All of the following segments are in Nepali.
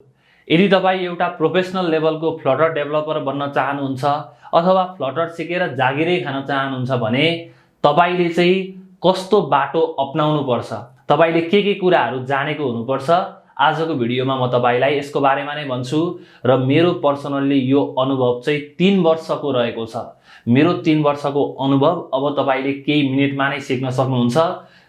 यदि तपाईं एउटा प्रोफेसनल लेभलको फ्लटर डेभलपर बन्न चाहनुहुन्छ अथवा फ्लटर सिकेर जागिरै खान चाहनुहुन्छ भने तपाईले चाहिँ कस्तो बाटो अपनाउनु पर्छ, तपाईले के कुराहरू जानेको हुनुपर्छ, आजको भिडियोमा म तपाईलाई यसको बारेमा नै भन्छु। र मेरो पर्सनली यो अनुभव चाहिँ 3 वर्षको रहेको छ। मेरो 3 वर्षको अनुभव अब तपाईले केही मिनेटमा नै सिक्न सक्नुहुन्छ।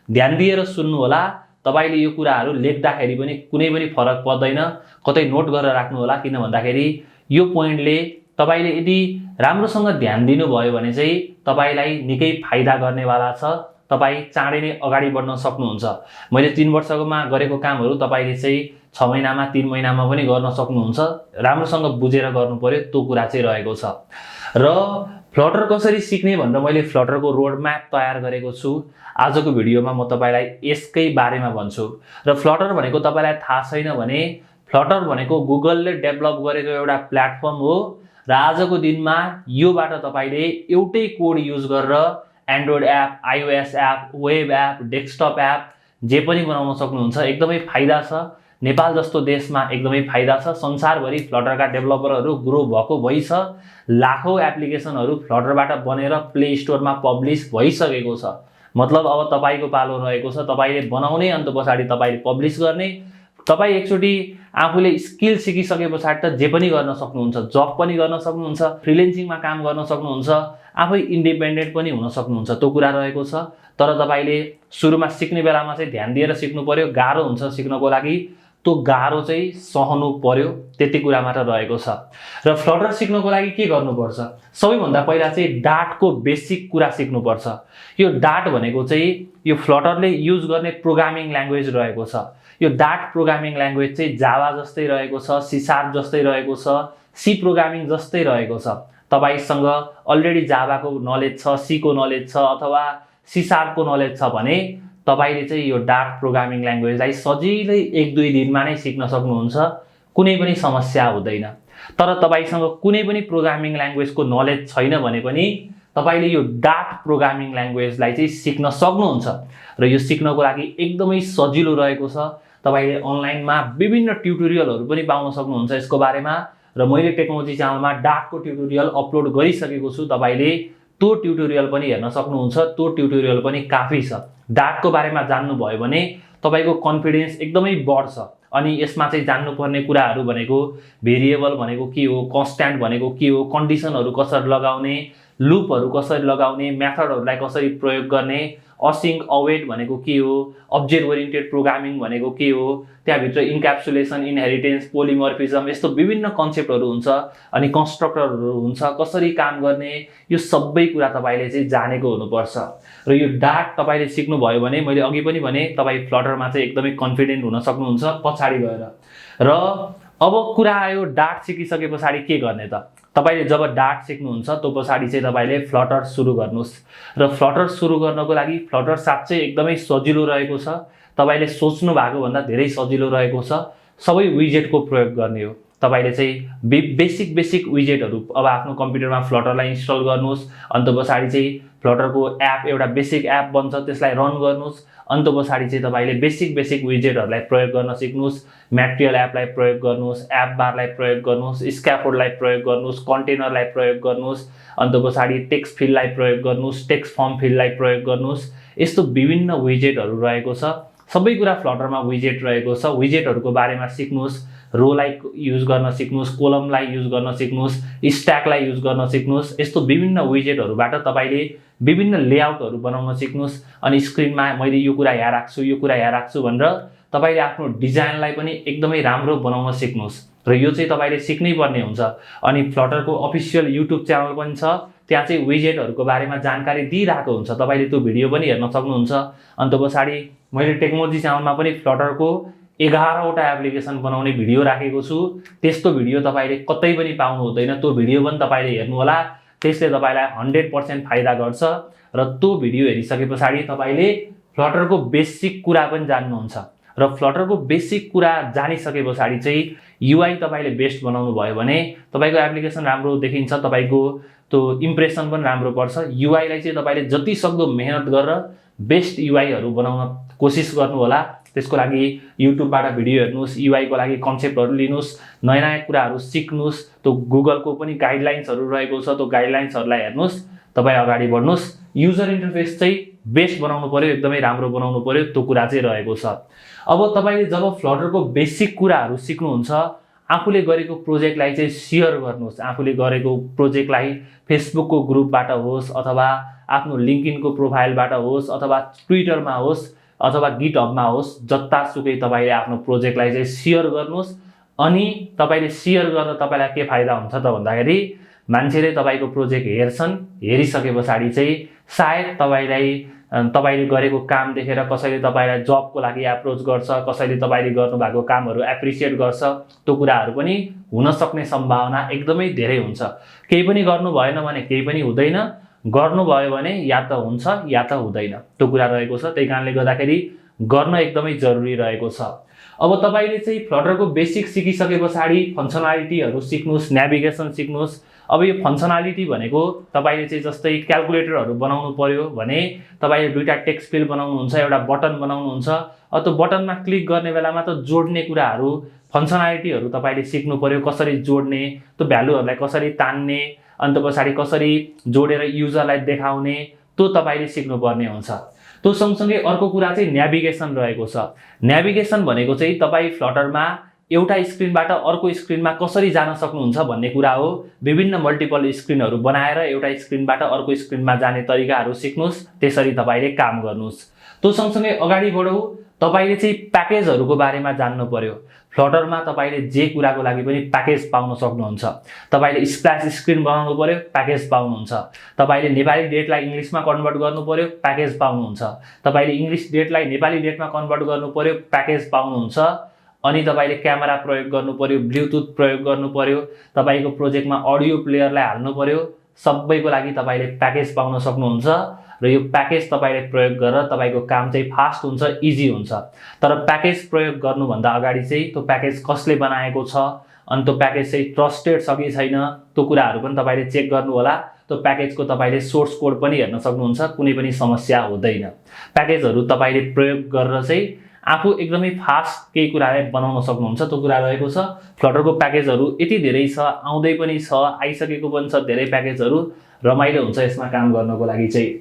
ध्यान दिएर सुन्नु होला। तपाईले यो कुराहरू लेख्दाखेरि पनि कुनै पनि फरक पर्दैन, कतै नोट गरेर राख्नु होला। किन भन्दाखेरि यो पोइन्टले तपाईले यदि राम्रोसँग ध्यान दिनुभयो भने चाहिँ तपाईलाई निकै फाइदा गर्नेवाला छ। तपाई चाँडै नै अगाडि बढ्न सक्नुहुन्छ। मैले 3 वर्षकोमा गरेको कामहरू तपाईले चाहिँ 6 महिनामा 3 महिनामा पनि गर्न सक्नुहुन्छ। राम्रोसँग बुझेर गर्नु पर्यो, त्यो कुरा चाहिँ रहेको छ। र फ्लटर कसरी सिक्ने भनेर मैले फ्लटरको रोड म्याप तयार गरेको छु। आजको भिडियोमा म तपाईलाई यसकै बारेमा भन्छु। र फ्लटर भनेको तपाईलाई थाहा छैन भने फ्लटर भनेको गुगलले डेभलप गरेको एउटा प्लेटफर्म हो। र आजको दिनमा योबाट तपाईले एउटै कोड युज गरेर Android app, iOS app, web app, desktop app जे पनि बनाउन सक्नुहुन्छ। एकदमै फाइदा छ। नेपाल जस्तो देशमा एकदमै फाइदा छ। संसारभरि फ्लटरका डेभलपरहरू ग्रो भएको भइछ। लाखौं एप्लिकेसनहरू फ्लटरबाट बनेर प्ले स्टोरमा पब्लिश भइसकेको छ। मतलब अब तपाईको पालो रहेको छ। तपाईले बनाउने अन्त पछाडी तपाईले पब्लिश गर्ने। तपाई एकचोटी आफूले स्किल सिकिसकेपछि त जे पनि गर्न सक्नुहुन्छ। जब पनि गर्न सक्नुहुन्छ, फ्रिलेन्सिङमा काम गर्न सक्नुहुन्छ, आफै इन्डिपेन्डेन्ट पनि हुन सक्नुहुन्छ। त्यो कुरा रहेको छ। तर तपाईले सुरुमा सिक्ने बेलामा चाहिँ ध्यान दिएर सिक्नु पर्यो। गाह्रो हुन्छ सिक्नको लागि। त्यो गाह्रो चाहिँ सहनु पर्यो। त्यति कुरा मात्र रहेको छ। र फ्लटर सिक्नको लागि के गर्नुपर्छ? सबैभन्दा पहिला चाहिँ डाटको बेसिक कुरा सिक्नुपर्छ। यो डाट भनेको चाहिँ यो फ्लटरले युज गर्ने प्रोग्रामिङ ल्याङ्ग्वेज रहेको छ। यो डाट प्रोग्रामिङ ल्याङ्ग्वेज चाहिँ जावा जस्तै रहेको छ, सी शार्प जस्तै रहेको छ, सी प्रोग्रामिङ जस्तै रहेको छ। तपाईसँग अलरेडी जावाको नलेज छ, सी को नलेज छ अथवा सी शार्पको नलेज छ भने तपाईले चाहिँ यो डाट प्रोग्रामिङ ल्याङ्ग्वेजलाई सजिलै 1-2 दिनमा नै सिक्न सक्नुहुन्छ। कुनै पनि समस्या हुँदैन। तर तपाईसँग कुनै पनि प्रोग्रामिङ ल्याङ्ग्वेजको नलेज छैन भने पनि तपाईले यो डाट प्रोग्रामिङ ल्याङ्ग्वेजलाई चाहिँ सिक्न सक्नुहुन्छ। र यो सिक्नको लागि एकदमै सजिलो रहेको छ। तपाईले अनलाइनमा विभिन्न ट्युटोरियलहरू पनि पाउन सक्नुहुन्छ यसको बारेमा। र मैले टेक्नोलोजी च्यानलमा डाटको ट्युटोरियल अपलोड गरिसकेको छु। तपाईले त्यो ट्युटोरियल पनि हेर्न सक्नुहुन्छ। त्यो ट्युटोरियल पनि काफी छ। डाटको बारेमा जान्नुभयो भने तपाईको कन्फिडेन्स एकदमै बढ्छ। अनि यसमा चाहिँ जान्नुपर्ने कुराहरू भनेको भेरिएबल भनेको के हो, कन्स्ट्यान्ट भनेको के हो, कन्डिसनहरू कसरी लगाउने, लुपहरू कसरी लगाउने, मेथडहरूलाई कसरी प्रयोग गर्ने, असिंक अवेट भनेको के हो, अब्जेक्ट ओरिएन्टेड प्रोग्रामिङ भनेको के हो, त्यहाँभित्र इन्क्याप्सुलेसन, इनहेरिटेन्स, पोलिमर्फिजम यस्तो विभिन्न कन्सेप्टहरू हुन्छ। अनि कन्स्ट्रक्टरहरू हुन्छ, कसरी काम गर्ने, यो सबै कुरा तपाईले चाहिँ जानेको हुनुपर्छ। र यो डाट तपाईले सिक्नुभयो भने मैले अघि पनि भने तपाई फ्लटरमा चाहिँ एकदमै कन्फिडेन्ट हुन सक्नुहुन्छ पछाडी गएर। र अब कुरा आयो डाट सिकिसकेपछि के गर्ने त? तपाईले जब डाट सिक्नुहुन्छ त्यो पछाडी चाहिँ तपाईले फ्लटर सुरु गर्नुस्। र फ्लटर सुरु गर्नको लागि फ्लटर साँच्चै एकदमै सजिलो रहेको छ। तपाईले सोच्नु भएको भन्दा धेरै सजिलो रहेको छ। सबै विजेटको प्रयोग गर्ने हो। तपाईले चाहिँ बेसिक विजेटहरू अब आफ्नो कम्प्युटरमा फ्लटरलाई इन्स्टल गर्नुस्। अन्त पछाडी चाहिँ फ्लटरको एप एउटा बेसिक एप बन्छ, त्यसलाई रन गर्नुस्। अन्त पछाडी चाहिँ तपाईले बेसिक विजेटहरूलाई प्रयोग गर्न सिक्नुस्। म्याटेरियल एपलाई प्रयोग गर्नुस्, एप बारलाई प्रयोग गर्नुस्, स्क्याफोल्डलाई प्रयोग गर्नुस्, कन्टेनरलाई प्रयोग गर्नुस्। अन्त पछाडी टेक्स्ट फिल्डलाई प्रयोग गर्नुस्, टेक्स्ट फर्म फिल्डलाई प्रयोग गर्नुस्। यस्तो विभिन्न विजेटहरू रहेको छ। सबै कुरा फ्लटरमा विजेट रहेको छ। विजेटहरूको बारेमा सिक्नुस्। रोलाई युज गर्न सिक्नुस्, कोलमलाई युज गर्न सिक्नुस्, स्ट्याकलाई युज गर्न सिक्नुस्। यस्तो विभिन्न विजेटहरूबाट तपाईले विभिन्न लेआउटहरू बनाउन सिक्नुस्। अनि स्क्रिनमा मैले यो कुरा यहाँ राख्छु, यो कुरा यहाँ राख्छु भनेर तपाईले आफ्नो डिजाइनलाई पनि एकदमै राम्रो बनाउन सिक्नुस्। र यो चाहिँ तपाईले सिक्नै पर्ने हुन्छ। अनि फ्लटरको अफिसियल युट्युब च्यानल पनि छ। त्यहाँ चाहिँ विजेटहरूको बारेमा जानकारी दिइरहेको हुन्छ। तपाईले त्यो भिडियो पनि हेर्न सक्नुहुन्छ। अन्त पछाडी मैले टेक्नोलोजी च्यानलमा पनि फ्लटरको 11 वटा एप्लिकेसन बनाउने भिडियो राखेको छु। त्यस्तो भिडियो तपाईले कतै पनि पाउनु हुँदैन। त्यो भिडियो पनि तपाईले हेर्नु होला। त्यसले तपाईलाई 100% फाइदा गर्छ। र त्यो भिडियो हेरिसकेपछि तपाईले फ्लटरको बेसिक कुरा पनि जान्नुहुन्छ। र फ्लटरको बेसिक कुरा जानिसकेपछि चाहिँ युआई तपाईले बेस्ट बनाउनु भयो भने तपाईको एप्लिकेसन राम्रो देखिन्छ। तपाईको त्यो इम्प्रेसन पनि राम्रो पर्छ। युआईलाई चाहिँ तपाईले जति सक्दो मेहनत गरेर बेस्ट युआईहरू बनाउन कोसिस गर्नु होला। त्यसको लागि युट्युबबाट भिडियो हेर्नुस्, युआई को लागि कन्सेप्टहरु लिनुस्, नयाँ नयाँ कुराहरु सिक्नुस्, त्यो गुगलको पनि गाइडलाइन्सहरु रहेको छ, त्यो गाइडलाइन्सहरुलाई हेर्नुस्, तपाई अगाडि बढ्नुस्। युजर इन्टरफेस चाहिँ बेस्ट बनाउनु पर्यो, एकदमै राम्रो बनाउनु पर्यो, त्यो कुरा चाहिँ रहेको छ। अब तपाईले जब फ्लटरको बेसिक कुराहरु सिक्नुहुन्छ, आफूले गरेको प्रोजेक्टलाई चाहिँ शेयर गर्नुस्। आफूले गरेको प्रोजेक्टलाई फेसबुकको ग्रुपबाट होस् अथवा आफ्नो लिंक्डइनको प्रोफाइलबाट होस् अथवा ट्विटरमा होस् अथवा गिटहबमा होस्, जतासुकै तपाईले आफ्नो प्रोजेक्टलाई चाहिँ शेयर गर्नुस्। अनि तपाईले शेयर गर्दा तपाईलाई के फाइदा हुन्छ त भन्दाखेरि मान्छेले तपाईको प्रोजेक्ट हेर्छन्, हेरिसकेपछि चाहिँ सायद तपाईले गरेको काम देखेर कसैले तपाईलाई जबको लागि एप्रोच गर्छ, कसैले तपाईले गर्नुभएको कामहरु एप्रिशिएट गर्छ। त्यो कुराहरु पनि हुन सक्ने सम्भावना एकदमै धेरै हुन्छ। केही पनि गर्नु भएन भने केही पनि हुँदैन, गर्नु भयो भने या त हुन्छ या त हुँदैन, त्यो कुरा रहेको छ। त्यही कारणले गर्दाखेरि गर्न एकदमै जरुरी रहेको छ। अब तपाईले चाहिँ फ्लटरको बेसिक सिकिसकेपछि फंक्शनालिटीहरु सिक्नुस्, नेभिगेसन सिक्नुस्। अब यो फंक्शनालिटी भनेको तपाईले चाहिँ जस्तै क्याल्कुलेटरहरु बनाउनु पर्यो भने तपाईले दुईटा टेक्स्ट फिल्ड बनाउनुहुन्छ, एउटा बटन बनाउनुहुन्छ। अब त्यो बटनमा क्लिक गर्ने बेलामा त जोड्ने कुराहरु, फंक्शनालिटीहरु तपाईले सिक्नु पर्यो, कसरी जोड्ने, त्यो भ्यालुहरुलाई कसरी तान्ने, अन्त पछाडी कसरी जोडेर युजरलाई देखाउने, त्यो तपाईले सिक्नुपर्ने हुन्छ। त्यो सँगसँगै अर्को कुरा चाहिँ नेभिगेसन रहेको छ। नेभिगेसन भनेको चाहिँ तपाई फ्लटरमा एउटा स्क्रिनबाट अर्को स्क्रिनमा कसरी जान सक्नुहुन्छ भन्ने कुरा हो। विभिन्न मल्टिपल स्क्रिनहरु बनाएर एउटा स्क्रिनबाट अर्को स्क्रिनमा जाने तरिकाहरु सिक्नुस्, त्यसरी तपाईले काम गर्नुस्। त्यो सँगसँगै अगाडि बढौं, तपाईले चाहिँ प्याकेजहरुको बारेमा जान्नु पर्यो। फ्लटरमा तपाईले जे कुराको लागि पनि प्याकेज पाउन सक्नुहुन्छ। तपाईले स्प्ल्याश स्क्रिन बनाउनु पर्यो, प्याकेज पाउनुहुन्छ। तपाईले नेपाली डेटलाई इंग्लिशमा कन्भर्ट गर्नु पर्यो, प्याकेज पाउनुहुन्छ। तपाईले इंग्लिश डेटलाई नेपाली डेटमा कन्भर्ट गर्नु पर्यो, प्याकेज पाउनुहुन्छ। अनि तपाईले क्यामेरा प्रयोग गर्नु पर्यो, ब्लुटुथ प्रयोग गर्नु पर्यो, तपाईको प्रोजेक्टमा अडियो प्लेयरलाई हाल्नु पर्यो, सबैको लागि तपाईले प्याकेज पाउन सक्नुहुन्छ। र यो प्याकेज तपाईले प्रयोग गरेर तपाईको काम चाहिँ फास्ट हुन्छ, इजी हुन्छ। तर प्याकेज प्रयोग गर्नु भन्दा अगाडि चाहिँ त्यो प्याकेज कसले बनाएको छ, अनि त्यो प्याकेज चाहिँ ट्रस्टेड छ कि छैन, त्यो कुराहरु पनि तपाईले चेक गर्नु होला। त्यो प्याकेजको तपाईले सोर्स कोड पनि हेर्न सक्नुहुन्छ, कुनै पनि समस्या हुँदैन। प्याकेजहरु तपाईले प्रयोग गरेर चाहिँ आफू एकदमै फास्ट केही कुरालाई बनाउन सक्नुहुन्छ, त्यो कुरा रहेको छ। फ्लटरको प्याकेजहरु यति धेरै छ, आउँदै पनि छ, आइसकेको पनि छ धेरै प्याकेजहरु, रमाइलो हुन्छ यसमा काम गर्नको लागि चाहिँ।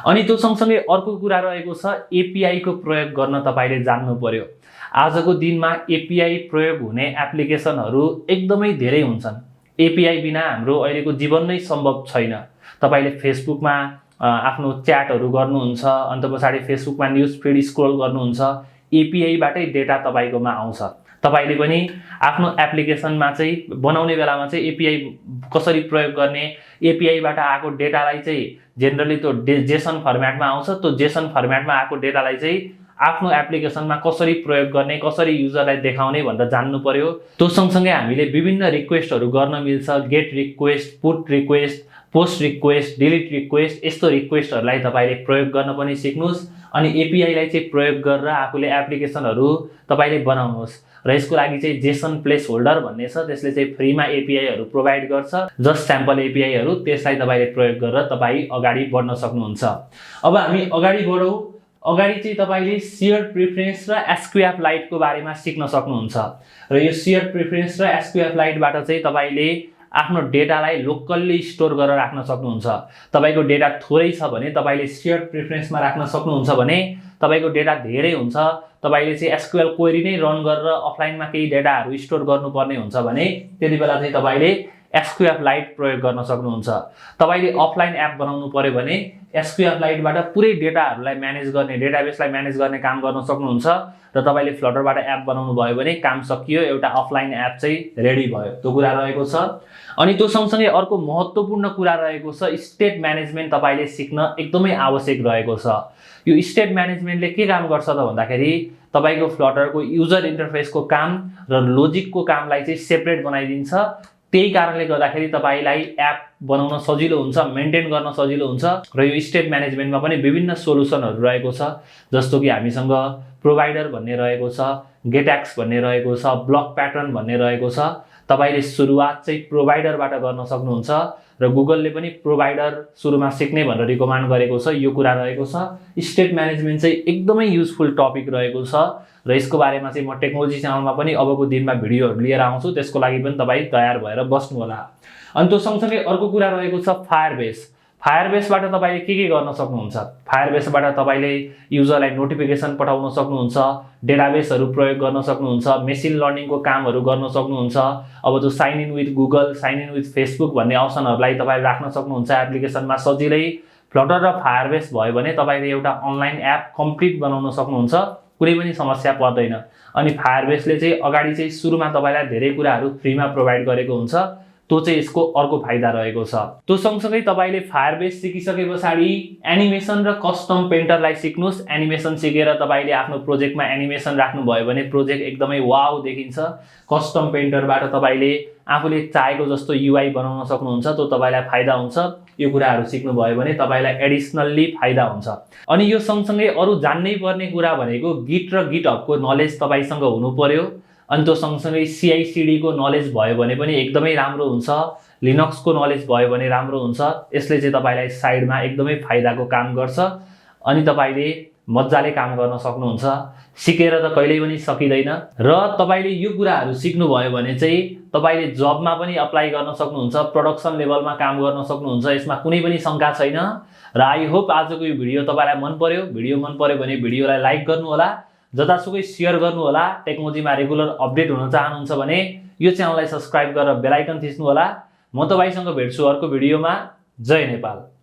अनि त्यो सँगसँगै अर्को कुरा रहेको छ, एपीआई को प्रयोग गर्न तपाईले जान्नु पर्यो। आजको दिनमा एपीआई प्रयोग हुने एप्लिकेसनहरु एकदमै धेरै हुन्छन्। एपीआई बिना हाम्रो अहिलेको जीवन नै सम्भव छैन। तपाईले फेसबुकमा आफ्नो च्याटहरु गर्नुहुन्छ, अन्त पछाडी फेसबुकमा न्यूज फिड स्क्रोल गर्नुहुन्छ, एपीआई बाटै डेटा तपाईकोमा आउँछ। तपाईले पनि आफ्नो एप्लिकेसनमा चाहिँ बनाउने बेलामा चाहिँ एपीआई कसरी प्रयोग गर्ने, एपीआई बाट आएको डेटालाई चाहिँ जनरली त्यो जेसन फर्म्याटमा आउँछ, त्यो जेसन फर्म्याटमा आएको डेटालाई चाहिँ आफ्नो एप्लिकेसनमा कसरी प्रयोग गर्ने, कसरी युजरलाई देखाउने भनेर जान्नु पर्यो। त्यो सँगसँगै हामीले विभिन्न रिक्वेस्टहरु गर्न मिल्छ, get request, put request, post request, delete request, यस्तो रिक्वेस्टहरुलाई तपाईले प्रयोग गर्न पनि सिक्नुस्। अनि एपीआई लाई चाहिँ प्रयोग गरेर आफूले एप्लिकेसनहरु तपाईले बनाउनुस्। र यसको लागि चाहिँ जेसन प्लेस होल्डर भन्ने छ, त्यसले चाहिँ फ्रीमा एपीआईहरु प्रोवाइड गर्छ, जस्ट स्याम्पल एपीआईहरु, त्यसलाई तपाईले प्रयोग गरेर तपाई अगाडि बढ्न सक्नुहुन्छ। अब हामी अगाडि बढौं। अगाडि चाहिँ तपाईले शेयर्ड प्रेफरेन्स र एसक्यूएलआइट को बारेमा सिक्न सक्नुहुन्छ। र यो शेयर्ड प्रेफरेन्स र एसक्यूएलआइट बाट चाहिँ तपाईले आफ्नो डेटालाई लोकल्ली स्टोर गरेर राख्न सक्नुहुन्छ। तपाईको डेटा थोरै छ भने तपाईले शेयर्ड प्रेफरेन्समा राख्न सक्नुहुन्छ भने तपाईको डेटा धेरै हुन्छ, तपाईले चाहिँ एसक्यूएल क्वेरी नै रन गरेर अफलाइनमा केही डेटाहरु स्टोर गर्नुपर्ने हुन्छ भने त्यतिबेला चाहिँ तपाईले एसक्यूएलआइट प्रयोग गर्न सक्नुहुन्छ। तपाईले अफलाइन एप बनाउनु पर्यो भने एसक्यूएलआइट बाट पुरै डेटाहरुलाई म्यानेज गर्ने, डेटाबेसलाई म्यानेज गर्ने काम गर्न सक्नुहुन्छ। र तपाईले फ्लटरबाट एप बनाउनु भयो भने काम सकियो, एउटा अफलाइन एप चाहिँ रेडी भयो, त्यो कुरा रहेको छ। अनि त्यो सँगसँगै अर्को महत्त्वपूर्ण कुरा रहेको छ, स्टेट म्यानेजमेन्ट तपाईले सिक्न एकदमै आवश्यक रहेको छ। यो स्टेट म्यानेजमेन्टले के काम गर्छ त भन्दाखेरि तपाईको फ्लटरको युजर इन्टरफेसको काम र लोजिकको कामलाई चाहिँ सेपरेट बनाइदिन्छ। त्यही कारणले गर्दाखेरि तपाईलाई एप बनाउन सजिलो हुन्छ, मेन्टेन गर्न सजिलो हुन्छ। र यो स्टेट म्यानेजमेन्टमा पनि विभिन्न सोलुसनहरु रहेको छ, जस्तो कि हामीसँग प्रोवाइडर भन्ने रहेको छ, गेटएक्स भन्ने रहेको छ, ब्लक प्याटर्न भन्ने रहेको छ। तपाईले सुरुवात चाहिँ प्रोवाइडरबाट गर्न सक्नुहुन्छ र र गुगलले पनि प्रोभाइडर सुरुमा सिक्ने भनेर रिकमेन्ड गरेको छ। यो कुरा रहेको छ। स्टेट म्यानेजमेन्ट चाहिँ एकदमै युजफुल टपिक रहेको छ र यसको बारेमा चाहिँ म टेक्नोलोजी च्यानलमा पनि अबको दिनमा भिडियोहरू लिएर आउँछु। त्यसको लागि पनि तपाईँ तयार भएर बस्नु होला। अनि त्यो सँगसँगै अर्को कुरा रहेको छ फायरबेस। फायरबेसबाट तपाईँले के गर्न सक्नुहुन्छ? फायरबेसबाट तपाईँले युजरलाई नोटिफिकेसन पठाउन सक्नुहुन्छ, डेटाबेसहरू प्रयोग गर्न सक्नुहुन्छ, मेसिन लर्निङको कामहरू गर्न सक्नुहुन्छ। अब जो sign in with Google, sign in with Facebook भन्ने अप्सनहरूलाई तपाईँले राख्न सक्नुहुन्छ एप्लिकेसनमा सजिलै। फ्लटर र फायरबेस भयो भने तपाईँले एउटा अनलाइन एप कम्प्लिट बनाउन सक्नुहुन्छ, कुनै पनि समस्या पर्दैन। अनि फायरबेसले चाहिँ अगाडि चाहिँ सुरुमा तपाईँलाई धेरै कुराहरू फ्रीमा प्रोभाइड गरेको हुन्छ। त्यो चाहिँ यसको अर्को फाइदा रहेको छ। त्यो सँगसँगै तपाईँले फायरबेस सिकिसके पछाडि एनिमेसन र कस्टम पेन्टरलाई सिक्नुहोस्। एनिमेसन सिकेर तपाईँले आफ्नो प्रोजेक्टमा एनिमेसन राख्नुभयो भने प्रोजेक्ट एकदमै वाउ देखिन्छ। कस्टम पेन्टरबाट तपाईँले आफूले चाहेको जस्तो युआई बनाउन सक्नुहुन्छ, त्यो तपाईँलाई फाइदा हुन्छ। यो कुराहरू सिक्नुभयो भने तपाईँलाई एडिसनल्ली फाइदा हुन्छ। अनि यो सँगसँगै अरू जान्नै पर्ने कुरा भनेको गिट र गिटहबको नलेज तपाईँसँग हुनु पर्यो। अनि त्यो सँगसँगै CI/CD को नलेज भयो भने पनि एकदमै राम्रो हुन्छ। लिनक्सको नलेज भयो भने राम्रो हुन्छ। यसले चाहिँ तपाईँलाई साइडमा एकदमै फाइदाको काम गर्छ अनि तपाईँले मजाले काम गर्न सक्नुहुन्छ। सिकेर त कहिल्यै पनि सकिँदैन र तपाईँले यो कुराहरू सिक्नुभयो भने चाहिँ तपाईँले जबमा पनि अप्लाई गर्न सक्नुहुन्छ, प्रोडक्सन लेभलमा काम गर्न सक्नुहुन्छ। यसमा कुनै पनि शङ्का छैन। र आई होप आजको यो भिडियो तपाईँलाई मन पर्यो। भिडियो मन पर्यो भने भिडियोलाई लाइक गर्नु होला, जतासुकै सेयर गर्नु होला। टेक्नोलोजीमा रेगुलर अपडेट हुन चाहनुहुन्छ भने यो च्यानललाई सब्स्क्राइब गरेर बेल आइकन थिच्नु होला। म तपाईसँग भेट्छु अर्को भिडियोमा। जय नेपाल।